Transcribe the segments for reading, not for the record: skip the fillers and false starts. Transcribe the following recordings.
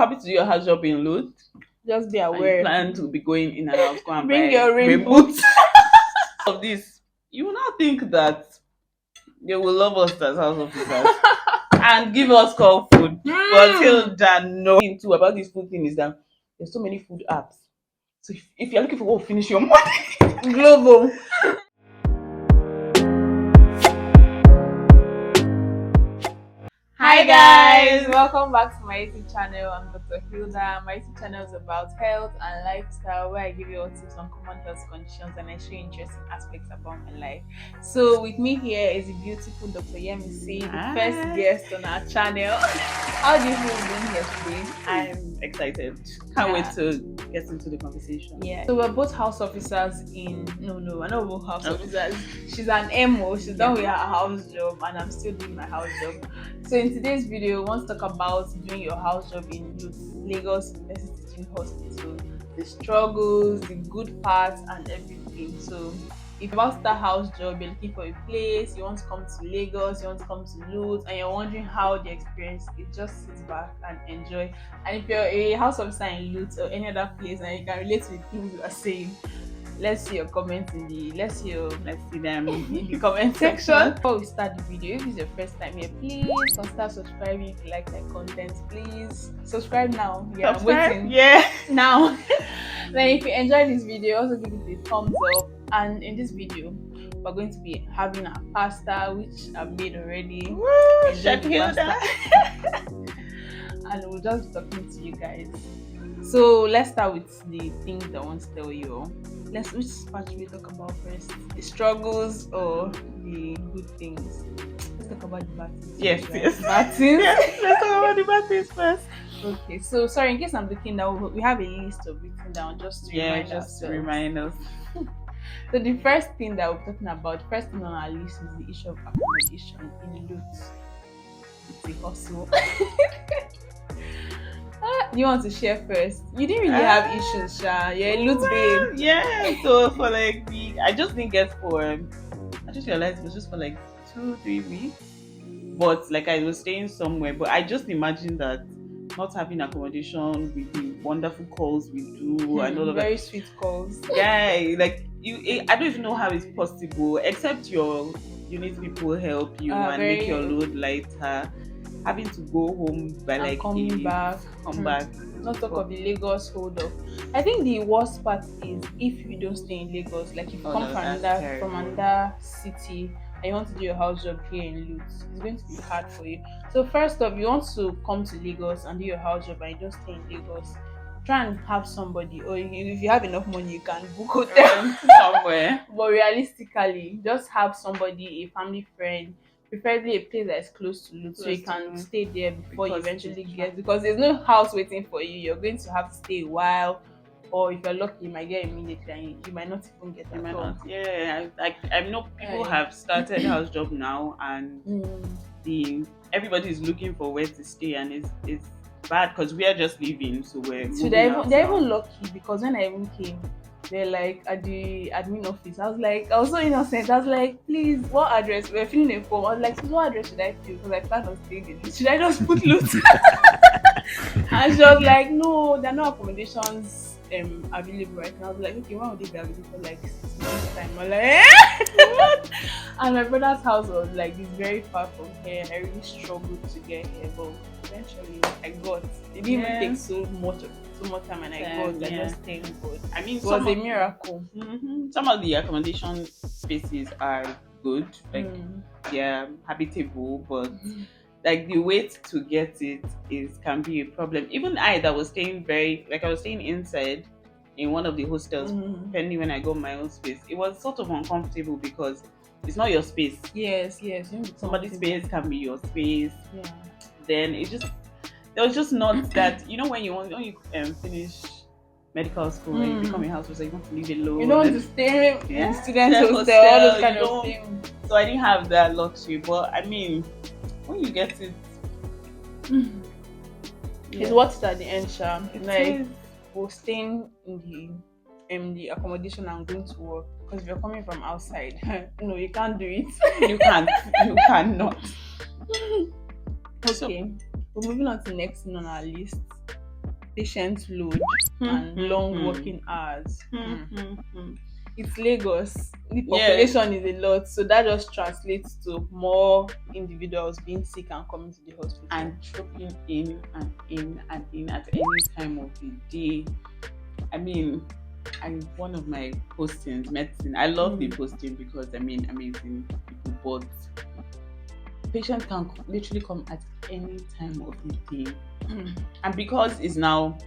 Happy to do your house job in LUTH. Just be And you aware. plan to be going in and out, go and Bring buy your rain boots. Of this, you will not think that they will love us as house officers and give us call food. But Hilda know too about this food thing is that there's so many food apps. So if you're looking for what will finish your money, Global. Hi guys, welcome back to my YouTube channel. I'm Dr. Hilda. My YouTube channel is about health and lifestyle, where I give you all tips on common health conditions and I show you interesting aspects about my life. So with me here is the beautiful Dr. Yemisi, the first guest on our channel. How do you feel being here today? I'm excited. Can't wait to get into the conversation. Yeah. So we're both house officers in we're not both house officers. She's an MO, she's done with her house job and I'm still doing my house job. So in today's video, we want to talk about doing your house job in Lagos University Teaching Hospital, the struggles, the good parts and everything. So if you want to start house job, you're looking for a place, you want to come to Lagos, you want to come to LUTH, and you're wondering how the experience is, just sit back and enjoy. And if you're a house officer in LUTH or any other place and you can relate to the things we are saying, let's see your comments let's see them in the comment section. Before we start the video, if it's your first time here, please consider subscribing. If you like my content, please subscribe now. Yeah, subscribe. I'm waiting. Yeah, now. Then if you enjoyed this video, also give it a thumbs up. And in this video, we're going to be having our pasta, which I've made already. Woo, Chef Hilda. And we'll just be talking to you guys. So let's start with the things that I want to tell you. Which part should we talk about first? The struggles or the good things? Let's talk about the bad things. Yes. Bad things. Yes, let's talk about the bad things first. Okay, so sorry, in case I'm looking down, we have a list of written down just to remind us. So the first thing that we're talking about, first thing on our list is the issue of accommodation in LUTH. It's a hustle. You want to share first? You didn't really have issues, Sha. You're a LUTH babe. Yeah, so for I just didn't get I just realized it was just for 2-3 weeks. But I was staying somewhere, but I just imagined that not having accommodation with the wonderful calls we do and all of that. Very sweet calls. Yeah, I don't even know how it's possible, except you need people help you and make your load lighter. Having to go home by come back. Not talk of the Lagos hold up. I think the worst part is if you don't stay in Lagos, like if you come from another city and you want to do your house job here in LUTH, it's going to be hard for you. So first off, you want to come to Lagos and do your house job and you don't stay in Lagos, try and have somebody, or if you have enough money you can book hotel somewhere. But realistically, just have somebody, a family friend, preferably a place that is close to LUTH, so you can stay there before you eventually get, because there's no house waiting for you. You're going to have to stay a while, or if you're lucky you might get immediately and you might not even get at all. Yeah, I know people have started house job now and everybody is looking for where to stay, and it's bad because we are just leaving, so they're even lucky, because when I even came, they're like at the admin office. I was so innocent. I was like, please, what address? We're filling a form. I was like, what address should I fill? Because I plan on staying in LUTH. Should I just put LUTH? And she was like, no, there are no accommodations available right now. I was like, okay, when would they be available for 6 months time? I was like, what? And my brother's house was it's very far from here. I really struggled to get here, but eventually I got. It didn't even take so much time, and I got. I just thank God. I mean, it was a miracle. Some of the accommodation spaces are good, they're habitable, but the wait to get it can be a problem. Even that was staying I was staying inside in one of the hostels, depending when I got my own space. It was sort of uncomfortable because it's not your space. Yes. Somebody's space can be your space. Yeah. Then there was just not that, when you finish medical school and you become a house officer, you want to leave alone. You don't want to stay in student hostel, all those kind of things. So I didn't have that luxury, but I mean, when you get it, it's worth it at the end, Sha. We're staying in the accommodation and going to work. Because if you're coming from outside, no, you can't do it. You cannot. Okay. We're moving on to the next thing on our list. patient load and long working hours. It's Lagos. The Yes. population is a lot, so that just translates to more individuals being sick and coming to the hospital. And dropping in and in and in at any time of the day. I mean, one of my postings, medicine. I love the posting because amazing people, but patient can literally come at any time of the day. And because it's now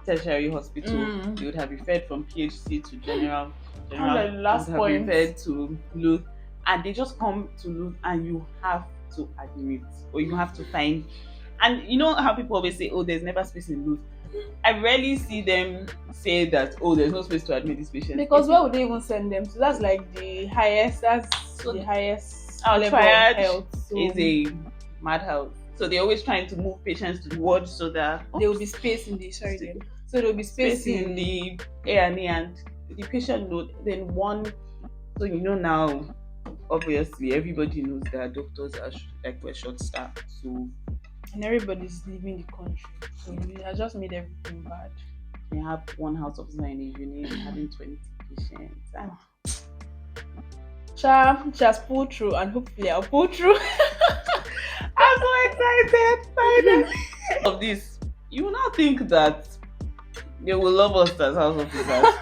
tertiary hospital, they would have referred from PHC to general. And the last would have point, referred to LUTH, and they just come to LUTH, and you have to admit, or you have to find. And you know how people always say, "Oh, there's never space in LUTH." I rarely see them say that, "Oh, there's no space to admit this patient." because where would they even send them? So that's like the highest. That's the highest Our level of triage health. So is a madhouse. So they're always trying to move patients to the ward so that there will be space in the so there will be space in the A&E, and the patient load. Then one, so you know now, obviously everybody knows that doctors are we're short staffed. So and everybody's leaving the country. So it has just made everything bad. we have one house officer in a unit having 20 patients. She has pulled through, and hopefully I'll pull through. I'm so excited finally of this. You will not think that they will love us as house officers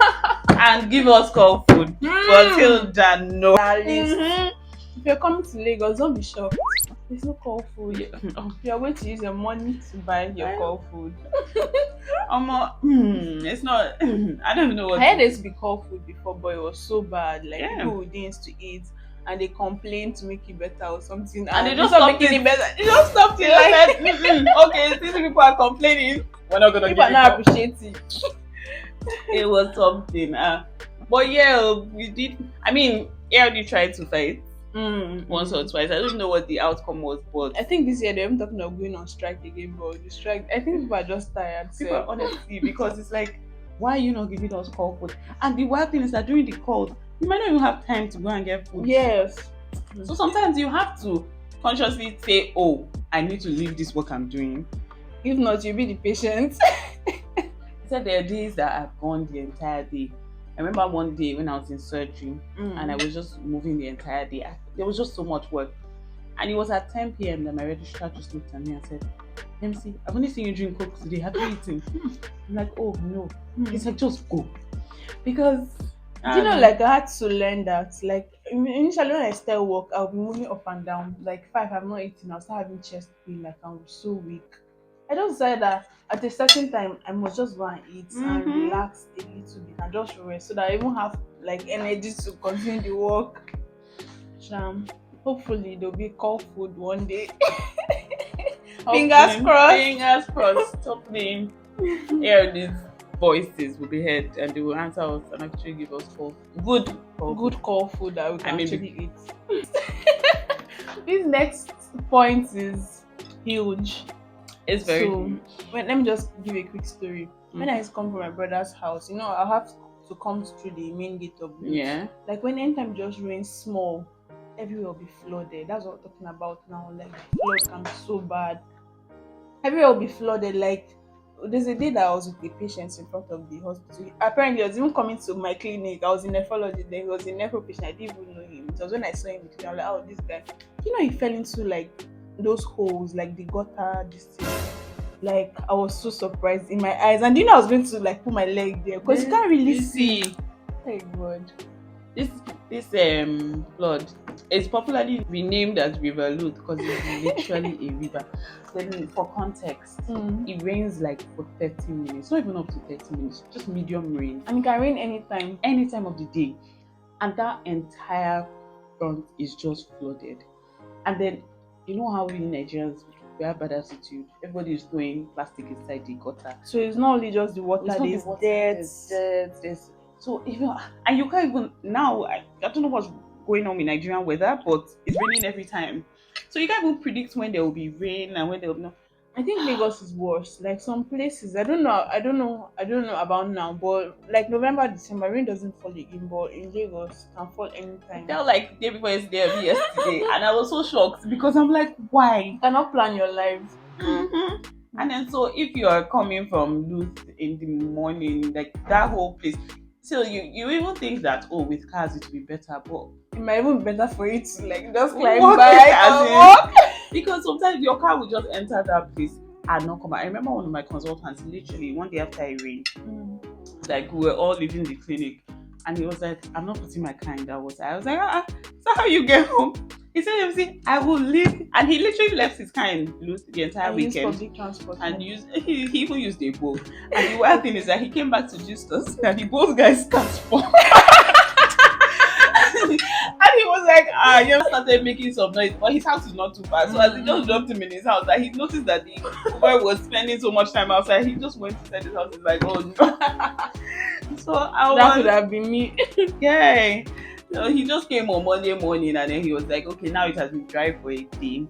and give us cold food. But Hilda, no. If you're coming to Lagos, don't be shocked. There's no call food. You're going to use your money to buy your call food. It's not. I don't even know what. I had this be call food before, but it was so bad. Like people with things to eat, and they complained to make it better or something, and they just stopped making it better. They just stopped it. Like, okay, these people are complaining. We're not gonna. People are not appreciating. It was something. But yeah, we did. I mean, ALD tried to fight. Once or twice. I don't know what the outcome was, but I think this year they're even talking of going on strike again. But the strike, I think people are just tired. People are honestly, because it's like, why are you not giving us call food? And the wild thing is that during the calls, you might not even have time to go and get food. Yes. So sometimes you have to consciously say, "Oh, I need to leave this work I'm doing." If not, you'll be the patient. He said there are days that I've gone the entire day. I remember one day when I was in surgery and I was just moving the entire day. There was just so much work. And it was at 10 p.m. that my registrar just looked at me and said, "MC, I've only seen you drink Coke today. Have you eaten?" I'm like, "Oh, no." He's like, "Just go." Because, you know, like I had to learn that. Like, initially when I started work, I'll be moving up and down. Like, if I've not eaten, I'll start having chest pain. Like, I'm so weak. I just decided that at a certain time I must just go and eat and relax a little bit and just rest so that I even have like energy to continue the work. Hopefully there'll be call food one day. Fingers crossed. Fingers crossed. Hopefully, these voices will be heard and they will answer us and actually give us good call food that we can actually eat. This next point is huge. It's very huge. Let me just give a quick story. When I used to come from my brother's house, you know, I have to come through the main gate of LUTH. Yeah. Like when anytime just rains small, everywhere will be flooded. That's what we're talking about now. Like flood can be so bad. Everywhere will be flooded. Like there's a day that I was with the patients in front of the hospital. Apparently, I was even coming to my clinic. I was in nephrology. There was a nephro patient. I didn't even know him. It was when I saw him in the clinic, I'm like, "Oh, this guy." You know, he fell into like those holes, like the gutter, this thing. Like I was so surprised in my eyes, and you know I was going to like put my leg there because you can't really see. Thank God. This flood is popularly renamed as River LUTH because it's literally a river. Then for context, it rains like for 30 minutes, not even up to 30 minutes, just medium rain, and it can rain any time of the day, and that entire front is just flooded. And then you know how we Nigerians, we have bad attitude. Everybody is throwing plastic inside the gutter. So it's not only just the water, there's dirt. So even, and you can't even, now, I don't know what's going on with Nigerian weather, but it's raining every time. So you can't even predict when there will be rain and when there will be no. I think Lagos is worse. Like some places, I don't know about now, but like November, December, rain doesn't fall again. But in Lagos, it can fall anytime. I felt like the day before yesterday, and I was so shocked because I'm like, why? You cannot plan your life. And then so if you are coming from LUTH in the morning, like that whole place, so you even think that, oh, with cars it will be better, but it might even be better for you to like just climb walk by it and as walk. because sometimes your car will just enter that place and not come out. I remember one of my consultants literally one day after it rained, like we were all leaving the clinic, and he was like, I'm not putting my car in that water. I was like, so how you get home? He said, see, I will leave. And he literally left his car in LUTH the entire And use weekend. public transport. And he even used a boat. And the wild thing is that he came back to Justus and the both guys can't fall. And he was like, you started making some noise, but his house is not too far. So as he just dropped him in his house, that he noticed that the boy was spending so much time outside, he just went inside his house. He's like, oh no. So that could have been me. Yeah. So he just came on Monday morning, and then he was like, okay, now it has been dry for a day.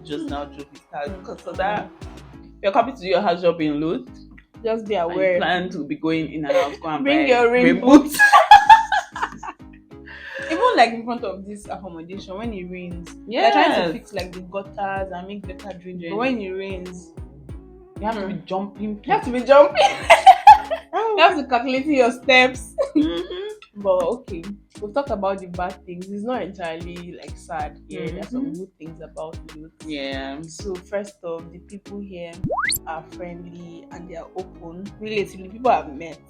Just now drove his car. So that you're coming to do your house job in LUTH, just be aware. Plan to be going in and out. Go and bring buy your rain boots. Even like in front of this accommodation, when it rains, they're trying to fix like the gutters and make better drainage. But when it rains, you have to be jumping. You have to be jumping. You have to calculate your steps. But okay, we'll talk about the bad things. It's not entirely like sad here. There's some good things about LUTH. Yeah. So first off, the people here are friendly and they are open. Relatively, people I've met.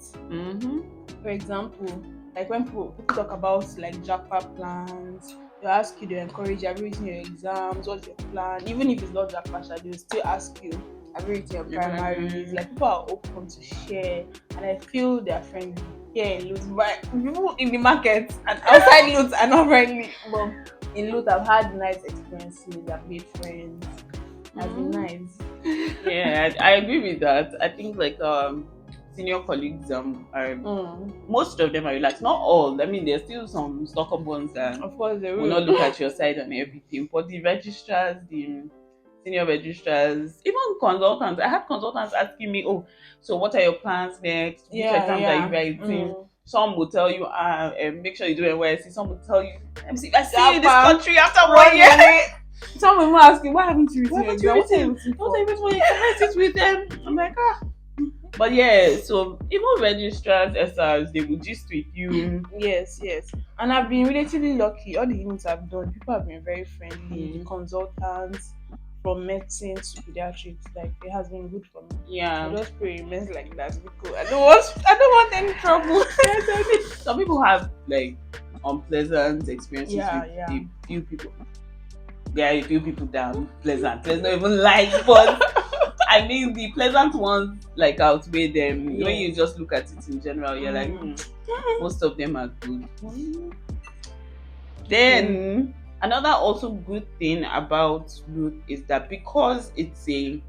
For example, like when people talk about like jackpot plans, they'll ask you, they encourage you, have you written your exams, what's your plan? Even if it's not jackpot, they'll still ask you, have you written your primaries? Like people are open to share, and I feel they're friendly. Here in LUTH, but people in the market and outside LUTH are not friendly. But in LUTH, I've had nice experiences. I've made friends. Has been nice. Yeah, I agree with that. I think like senior colleagues are most of them are relaxed. Not all. I mean, there's still some stubborn ones that of course they will not look at your side and everything. But the registrars, the senior registrars, even consultants. I had consultants asking me, "Oh, so what are your plans next? Which exams are you writing?" Some will tell you, make sure you do NYSC. Some will tell you, MC, I see you in this country after 1 year. Some will ask you, why haven't you written your exam? What are you written? You can write it with them. I'm like, But yeah, so even registrars, SRs, they will gist with you. Yes. And I've been relatively lucky. All the units I've done, people have been very friendly. The consultants, from medicine to pediatrics, like it has been good for me. Yeah. I just pray it remains like that because I don't want any trouble. Some people have like unpleasant experiences with a few people. There are a few people that are pleasant. There's not even like, but I mean the pleasant ones like outweigh them. When you just look at it in general, you're like, most of them are good. Then another also good thing about LUTH is that because it's a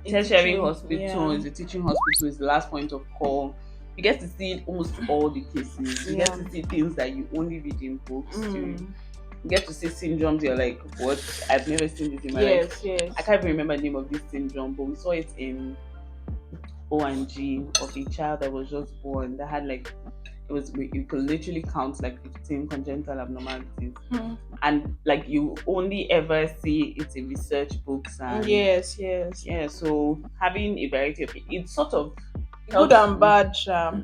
tertiary hospital, it's a teaching hospital, it's the last point of call, you get to see almost all the cases. You get to see things that you only read in books. You get to see syndromes. You're like, what? I've never seen this in my life. I can't even remember the name of this syndrome, but we saw it in O&G of a child that was just born that had like, you could literally count like 15 congenital abnormalities, and like you only ever see it in research books. And so having a variety of it's sort of good and bad.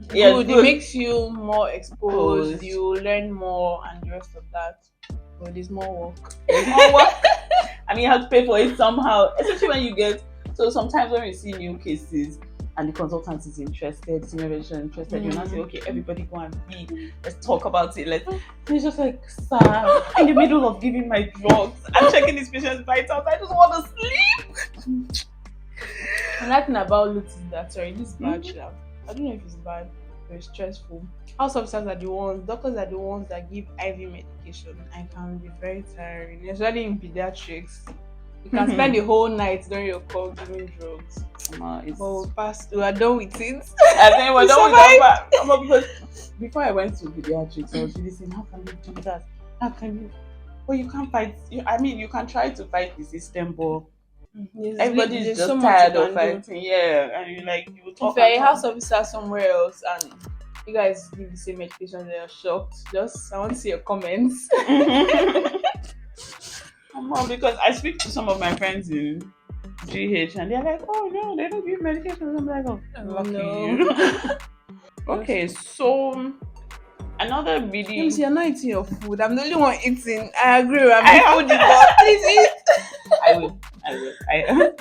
Good. It makes you more exposed. You learn more, and the rest of that. But there's more work. I mean, you have to pay for it somehow, especially when you get. So sometimes when we see new cases and the consultant is interested, senior registrar interested, you now say, okay, everybody go and let's talk about it. It's just like, sir, in the middle of giving my drugs, I'm checking this patient's vitals, I just want to sleep. Another thing about LUTH is that, this is bad. I don't know if it's bad, but it's stressful. House officers are the ones, doctors are the ones that give IV medication, and can be very tiring, especially in pediatrics. You can spend the whole night during your call giving drugs. But we are done with it. I think we're done with that. Because before I went to pediatrics, I was really saying, how can you do that? How can you? Well, you can't fight. I mean, you can try to fight the system, but everybody's just tired of fighting. Yeah, and you will talk. If you're a house officer somewhere else and you guys give the same medication, they're shocked. I want to see your comments. Because I speak to some of my friends in GH, and they're like, oh no, they don't give medication. I'm like, oh, lucky No. you. Okay, so another really. James, you're not eating your food. I'm the only one eating. I agree. I'm I the have- foodie, but please eat. I will. I will.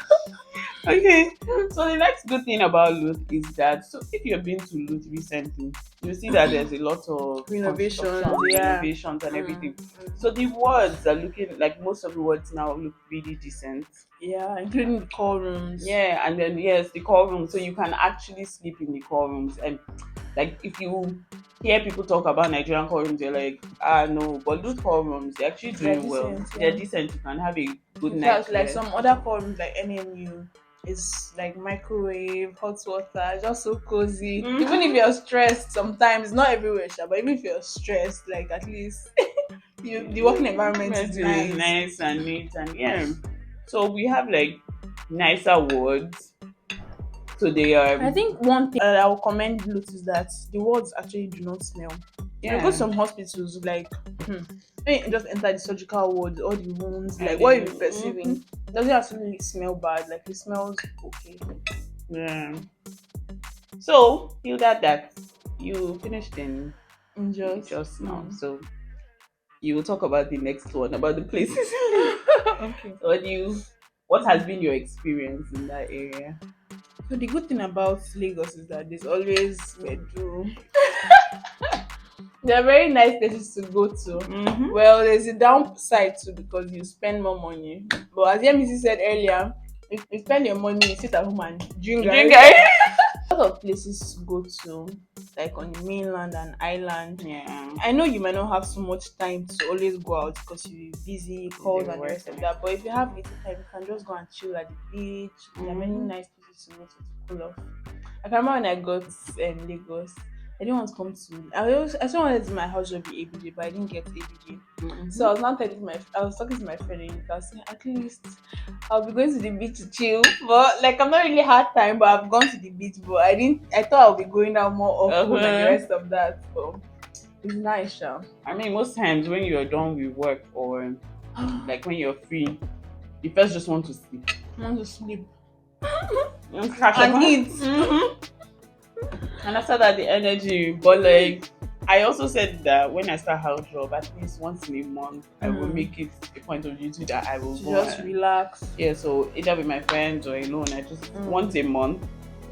Okay. So the next good thing about LUTH is that if you've been to LUTH recently, you see that there's a lot of Renovations, construction, yeah. renovations and everything. So the wards are looking like most of the wards now look really decent. Yeah, including the call rooms. Yeah, and then yes, the call room. So you can actually sleep in the call rooms. And like if you hear people talk about Nigerian call rooms, they're like, no, but those call rooms, they're actually They're doing well. decent, yeah. They're decent. You can have a good In night. fact, like rest. some other call rooms like NMU is like microwave, hot water, just so cozy. Even if you're stressed, sometimes not everywhere, but even if you're stressed, like at least the working environment is nice and neat and yeah. So we have like nicer wards. So they are. I think one thing I will commend LUTH is that the wards actually do not smell. Yeah. You go to some hospitals like when you just enter the surgical ward, all the wounds, like what you're perceiving doesn't actually smell bad. Like it smells okay. Yeah. So Hilda, that you finished in just now. So you will talk about the next one, about the places. Okay. So what has been your experience in that area? So the good thing about Lagos is that there's always bedroom. There are very nice places to go to. Well, there's a downside too because you spend more money. But as Yemisi said earlier, if you spend your money, you sit at home and drink. A lot of places to go to, like on the mainland and island. Yeah. I know you might not have so much time to always go out because you're busy, calls and the rest of that. But if you have little time, you can just go and chill at the beach. There are many nice places to go to cool off. I can remember when I got Lagos, I didn't want to come to. I still wanted to do my house job in ABJ, but I didn't get ABJ. So I was now I was talking to my friend and I was saying, at least I'll be going to the beach to chill. But like I've not really had time, but I've gone to the beach. But I thought I'll be going out more often and the rest of that. So it's nice, yeah. I mean, most times when you're done with work or like when you're free, you first just want to sleep. I want to sleep and eat. And after that, the energy. But like, I also said that when I start house job, at least once in a month, I will make it a point of duty that I will go just relax. Yeah, so either with my friends or alone, I just once a month,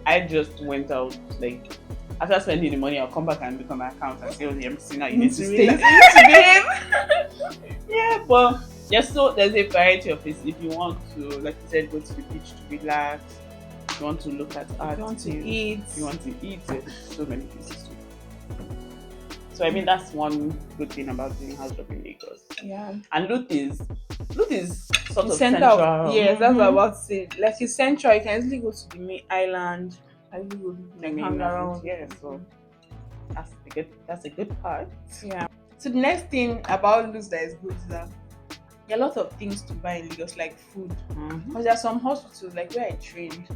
I just went out. Like after spending the money, I'll come back and look at my account and say, "Oh, I'm seeing now you need to stay." Yeah, but there's a variety of places. If you want to, like you said, go to the beach to relax. If you want to look at art, you want to eat. There's so many places to go. So I mean that's one good thing about doing house job in Lagos. Yeah. And LUTH is sort of central. Yes, that's what I was about to say. Like it's central, you can easily go to the main island. I go like hang around. Yeah, so that's a good part. Yeah. So the next thing about LUTH that is good is that there are a lot of things to buy in Lagos, like food. Because there are some hospitals like where I trained.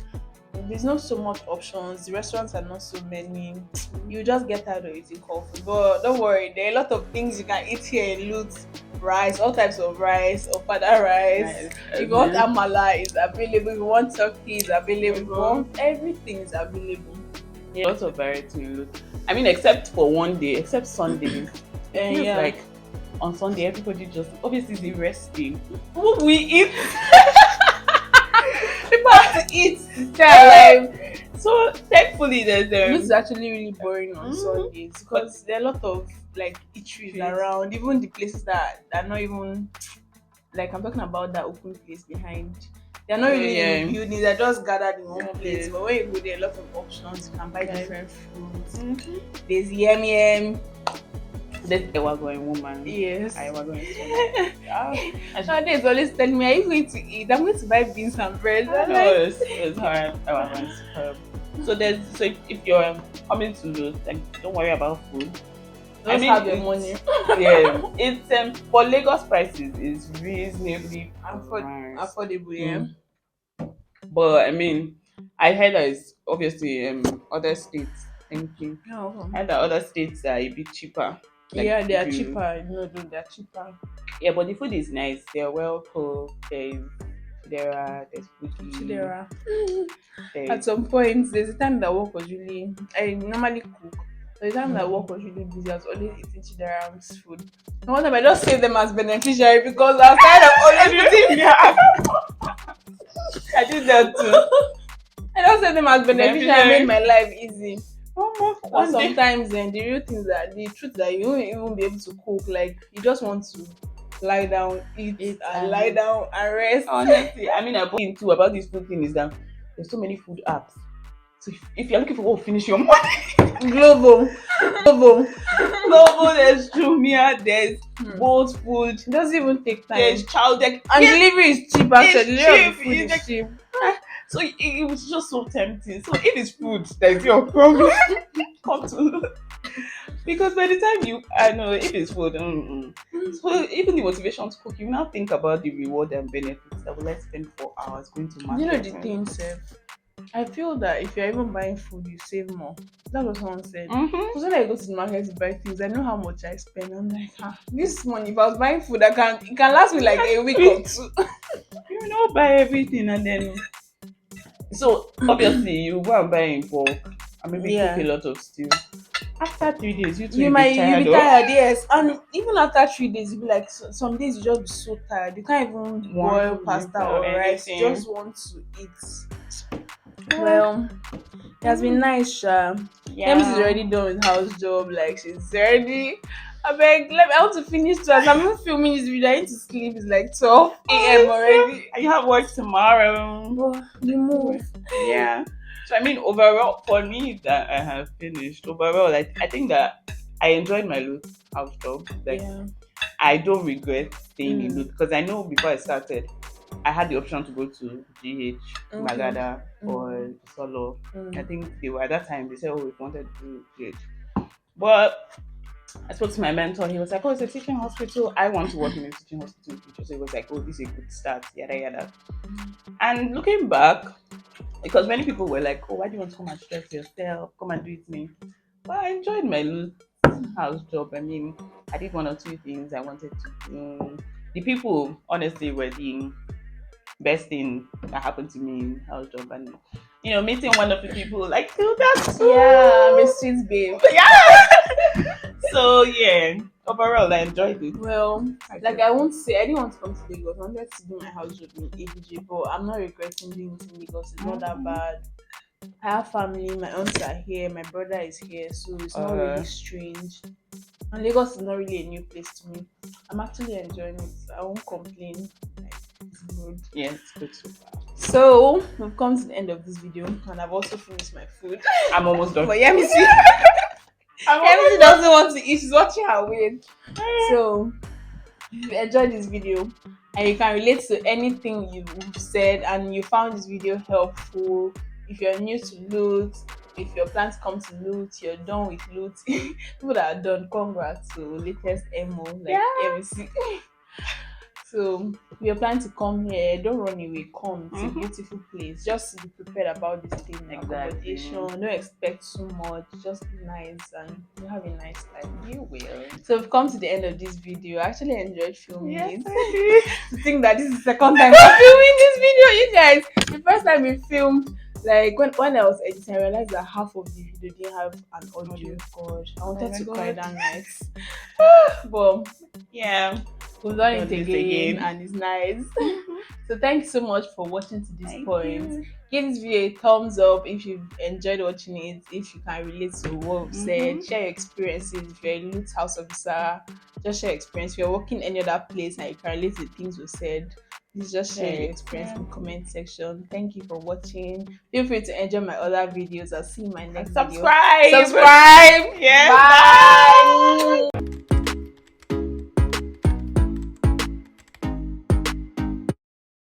There's not so much options. The restaurants are not so many. You just get tired of eating coffee. But don't worry, there are a lot of things you can eat here in LUTH. Rice, all types of rice, ofada rice. If you want amala, it's available. If you want turkey, it's available. If you want everything is available. Yeah, lots of variety in LUTH. I mean, except for one day, except Sundays. It feels like on Sunday everybody just obviously is resting. What we eat? People have to eat to stay alive. So thankfully there's It's actually really boring on Sundays because there are a lot of like eateries around, even the places that are not even like I'm talking about that open place behind. They're not really in buildings, they're just gathered in one place. But when you go there, a lot of options. You can buy different fruits. There's yam. There's Ewa going woman. Yes. I was going Shade is always telling me, are you going to eat? I'm going to buy beans and bread. It's hard. I was going to So if you're coming to LUTH, like don't worry about food. Just have your money. Yeah, it's for Lagos prices is reasonably affordable. Yeah. But I mean, I heard that it's obviously other states. Thank you. I heard that other states are a bit cheaper. Like yeah, they are cheaper. No, they're cheaper. Yeah, but the food is nice. They're well cooked. There's Chidera, there's Fuji. Chidera. There's At some point, there's a time that work was really. I normally cook. So the time that work was really busy, I was always eating Chidera's food. And one time I just saved them as beneficiary because I was tired of always putting I did that too. I just saved them as beneficiary and made my life easy. Almost But one day. sometimes then the real things that the truth that you won't even be able to cook, like you just want to lie down, eat and lie down and rest. Honestly, I mean, I point too about this food thing is that there's so many food apps. So if you're looking for what will finish your money, Global. there's Jumia, there's Bolt Food, It doesn't even take time. there's Child Deck, And delivery is cheap actually. It's cheap. Food It's is cheap. So it was just so tempting. So if it's food that is your problem, come to look. Because by the time I know if it's food, so even the motivation to cook, you now think about the reward and benefits that will let's spend 4 hours going to market. You know the thing, sir. I feel that if you're even buying food, you save more. That's what someone said. Because when I go to the market to buy things, I know how much I spend. I'm like, this money, if I was buying food, it can last me like a week or two. You know, buy everything and then. So obviously you go and buy in bulk and maybe cook a lot of stew. After 3 days, you might be tired, yes. And even after 3 days, you'll be like, some days you just be so tired. You can't even boil pasta or rice. You just want to eat. Well, it has been nice, Sha. Emi is already done with Housejob. Like she's already. I want to finish too. As I'm even filming this video, I need to sleep. It's like 12 a.m. already. You have work tomorrow. But we move. Yeah. So I mean, overall, for me, that I have finished. Overall, I think that I enjoyed my LUTH house job. Like, I don't regret staying in LUTH because I know before I started, I had the option to go to GH, Magada, or Solo. I think they were at that time. They said, "Oh, we wanted to do GH," but I spoke to my mentor. He was like, "Oh, it's a teaching hospital. I want to work in a teaching hospital in the future." So he was like, "Oh, this is a good start." Yada yada. And looking back, because many people were like, "Oh, why do you want to come and stress yourself? Come and do it with me." But I enjoyed my house job. I mean, I did 1 or 2 things I wanted to do. The people, honestly, were the best thing that happened to me in house job, and meeting one of the people like Hilda. Yeah, Miss Sweet babe. Yeah. So yeah, overall I enjoyed it. Well, like I won't say I didn't want to come to Lagos. I wanted to do my house job in ABJ, but I'm not regretting doing it in Lagos. It's not that bad. I have family, my aunts are here, my brother is here, so it's not really strange. And Lagos is not really a new place to me. I'm actually enjoying it. I won't complain. It's good. Yeah, it's good so far. So we've come to the end of this video, and I've also finished my food. I'm almost done. But Yemi doesn't want to eat. She's watching her weight. So if you enjoyed this video and you can relate to anything you've said and you found this video helpful, if you're new to LUTH, if you're planning to come to LUTH, you're done with LUTH, people that are done, congrats to latest MO like MC. So if you're planning to come here, don't run away, come. It's a beautiful place. Just be prepared about this thing, accommodation. Don't expect too much. Just be nice and you have a nice life. You will. So we've come to the end of this video. I actually enjoyed filming it. To think that this is the second time I'm filming this video, you guys. The first time we filmed, like when I was editing, I realized that half of the video didn't have an audio. God, I wanted to cry that night. But yeah, we've done it again and it's nice. So thanks so much for watching to this point. Give this video a thumbs up if you've enjoyed watching it, if you can relate to what we've said. Share your experiences. If you're a LUTH house officer, just share your experience. If you're working any other place and you can relate to the things we said, please just share your experience in the comment section. Thank you for watching. Feel free to enjoy my other videos. I'll see you in my next video. Subscribe. Yes. Bye.